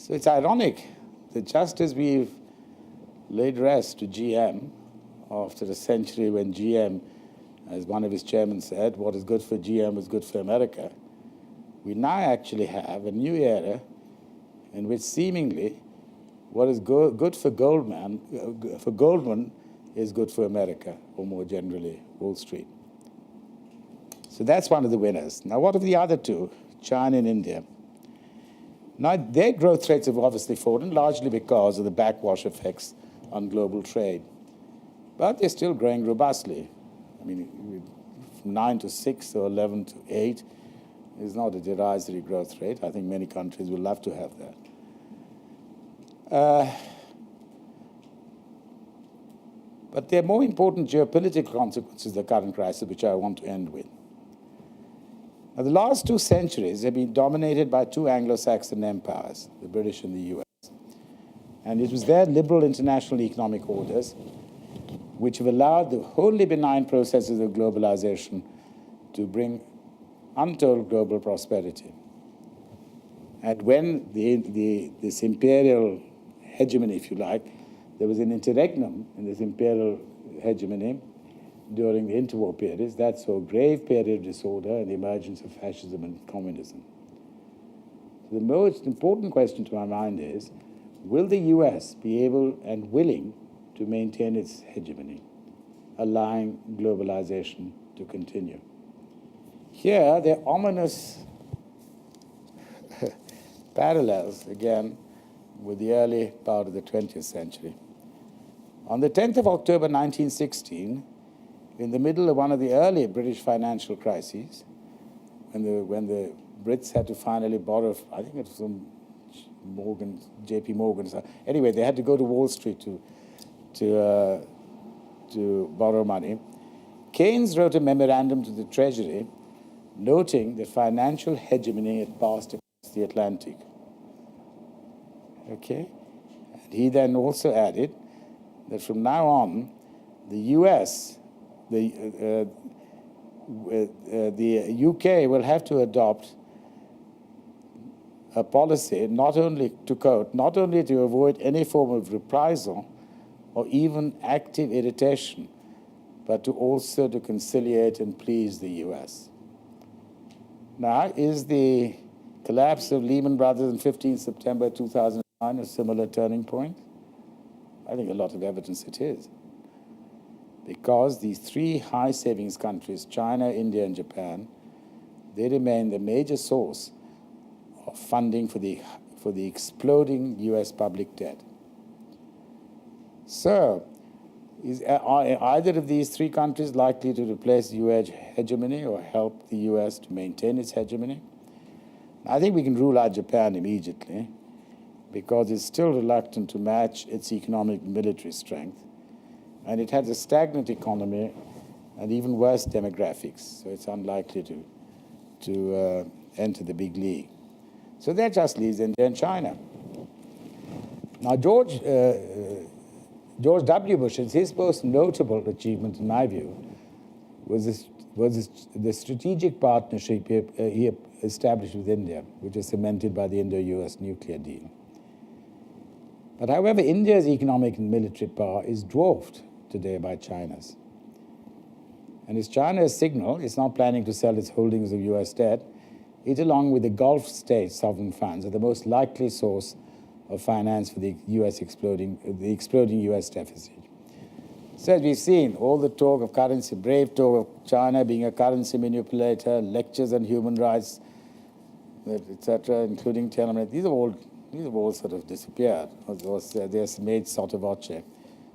So it's ironic that just as we've laid rest to GM after a century when GM, as one of his chairmen said, what is good for GM is good for America, we now actually have a new era in which seemingly what is good for Goldman is good for America, or more generally, Wall Street. So that's one of the winners. Now, what of the other two, China and India? Now, their growth rates have obviously fallen, largely because of the backwash effects on global trade. But they're still growing robustly. I mean, from 9 to 6 or 11 to 8 is not a derisory growth rate. I think many countries would love to have that. But there are more important geopolitical consequences of the current crisis, which I want to end with. Now, the last 2 centuries have been dominated by 2 Anglo-Saxon empires, the British and the US. And it was their liberal international economic orders which have allowed the wholly benign processes of globalization to bring untold global prosperity. And when this imperial hegemony, if you like, there was an interregnum in this imperial hegemony during the interwar periods that saw a grave period of disorder and the emergence of fascism and communism. So the most important question to my mind is, will the US be able and willing to maintain its hegemony, allowing globalization to continue? Here, there are ominous parallels, again, with the early part of the 20th century. On the 10th of October 1916, in the middle of one of the early British financial crises, when the Brits had to finally borrow, I think it was from J.P. Morgan. Anyway, they had to go to Wall Street to borrow money. Keynes wrote a memorandum to the Treasury noting that financial hegemony had passed across the Atlantic. Okay? And he then also added that from now on, the US, the UK will have to adopt a policy not only to avoid any form of reprisal or even active irritation, but to also to conciliate and please the US. Now, is the collapse of Lehman Brothers on 15 September 2009 a similar turning point? I think a lot of evidence it is. Because these 3 high savings countries, China, India, and Japan, they remain the major source of funding for the exploding US public debt. So, are either of these 3 countries likely to replace US hegemony or help the US to maintain its hegemony? I think we can rule out Japan immediately because it's still reluctant to match its economic and military strength, and it has a stagnant economy and even worse demographics, so it's unlikely to enter the big league. So that just leaves India and China. Now, George W. Bush, his most notable achievement, in my view, was the strategic partnership he established with India, which was cemented by the Indo-US nuclear deal. But however, India's economic and military power is dwarfed today by China's. And as China's signal, it's not planning to sell its holdings of US debt. It, along with the Gulf state sovereign funds, are the most likely source of finance for the exploding US deficit. So as we've seen, all the talk of currency, brave talk of China being a currency manipulator, lectures on human rights, etc., including Tiananmen, these have all sort of disappeared, or they're made sotto voce.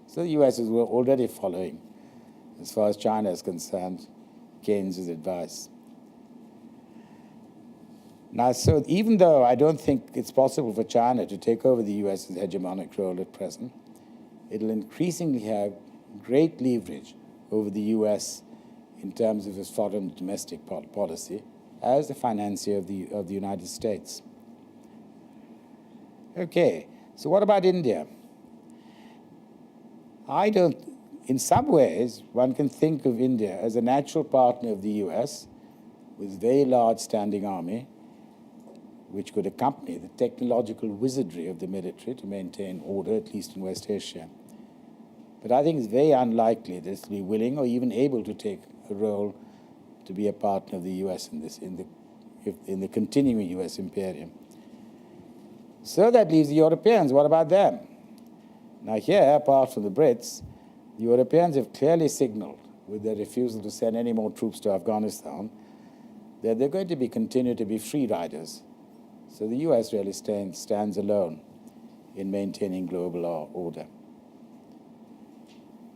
So the US is already following, as far as China is concerned, Keynes' advice. Now, so even though I don't think it's possible for China to take over the US's hegemonic role at present, it'll increasingly have great leverage over the US in terms of its foreign domestic policy as the financier of the United States. Okay, so what about India? In some ways, one can think of India as a natural partner of the US with a very large standing army, which could accompany the technological wizardry of the military to maintain order, at least in West Asia. But I think it's very unlikely that it's be willing or even able to take a role to be a partner of the US in this, in the continuing US imperium. So that leaves the Europeans. What about them? Now here, apart from the Brits, the Europeans have clearly signaled, with their refusal to send any more troops to Afghanistan, that they're going to continue to be free riders. So the US really stands alone in maintaining global order.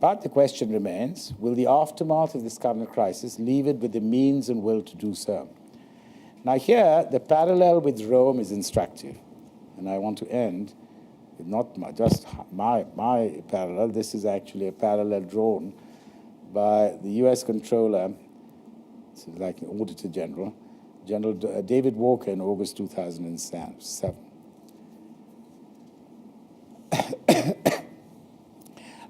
But the question remains, will the aftermath of this current crisis leave it with the means and will to do so? Now here, the parallel with Rome is instructive. And I want to end with not just my parallel. This is actually a parallel drawn by the US Controller, like an Auditor General, General David Walker in August 2007.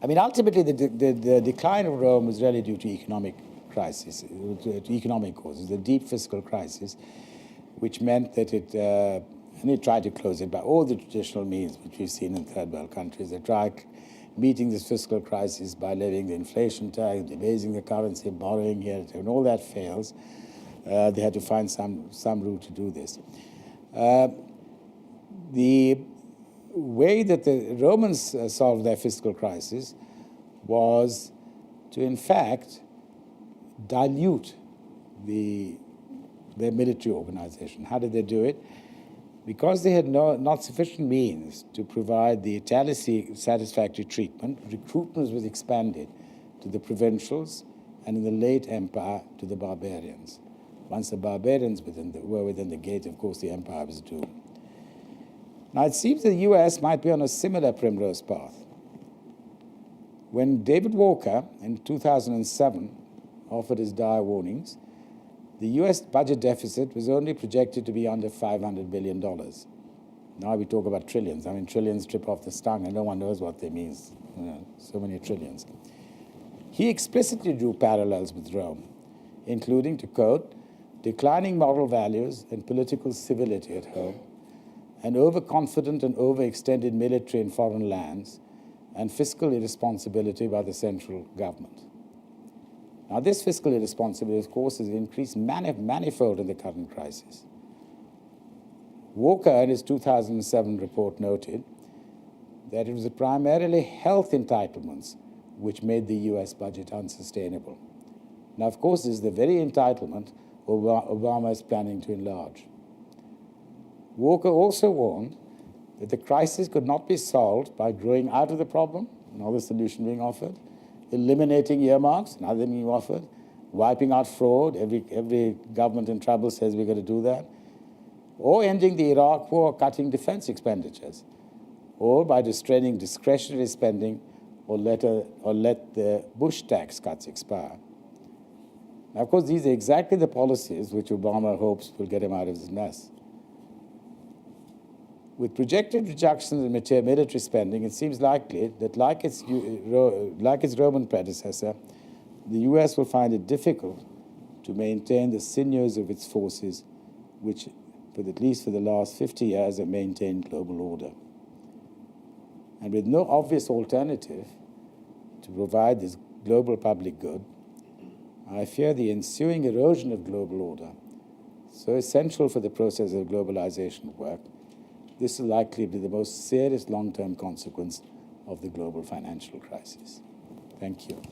I mean, ultimately, the decline of Rome was really due to economic crisis, to economic causes, the deep fiscal crisis, which meant that and it tried to close it by all the traditional means which we've seen in third world countries. They tried meeting this fiscal crisis by levying the inflation tax, debasing the currency, borrowing here, and all that fails. They had to find some route to do this. The way that the Romans solved their fiscal crisis was to, in fact, dilute their military organization. How did they do it? Because they had not sufficient means to provide the Italici satisfactory treatment, recruitment was expanded to the provincials, and in the late empire to the barbarians. Once the barbarians were within the gate, of course, the empire was doomed. Now, it seems the US might be on a similar primrose path. When David Walker, in 2007, offered his dire warnings, the US budget deficit was only projected to be under $500 billion. Now we talk about trillions. I mean, trillions trip off the tongue, and no one knows what they mean. You know, so many trillions. He explicitly drew parallels with Rome, including, to quote, declining moral values and political civility at home, an overconfident and overextended military in foreign lands, and fiscal irresponsibility by the central government. Now, this fiscal irresponsibility, of course, has increased manifold in the current crisis. Walker, in his 2007 report, noted that it was primarily health entitlements which made the US budget unsustainable. Now, of course, this is the very entitlement Obama is planning to enlarge. Walker also warned that the crisis could not be solved by growing out of the problem, another solution being offered, eliminating earmarks, another being offered, wiping out fraud, every government in trouble says we're going to do that, or ending the Iraq war, cutting defense expenditures, or by restraining discretionary spending, or let the Bush tax cuts expire. Now, of course, these are exactly the policies which Obama hopes will get him out of this mess. With projected reductions in military spending, it seems likely that, like its Roman predecessor, the US will find it difficult to maintain the sinews of its forces, which, at least for the last 50 years, have maintained global order. And with no obvious alternative to provide this global public good, I fear the ensuing erosion of global order, so essential for the process of globalization work, this is likely to be the most serious long-term consequence of the global financial crisis. Thank you.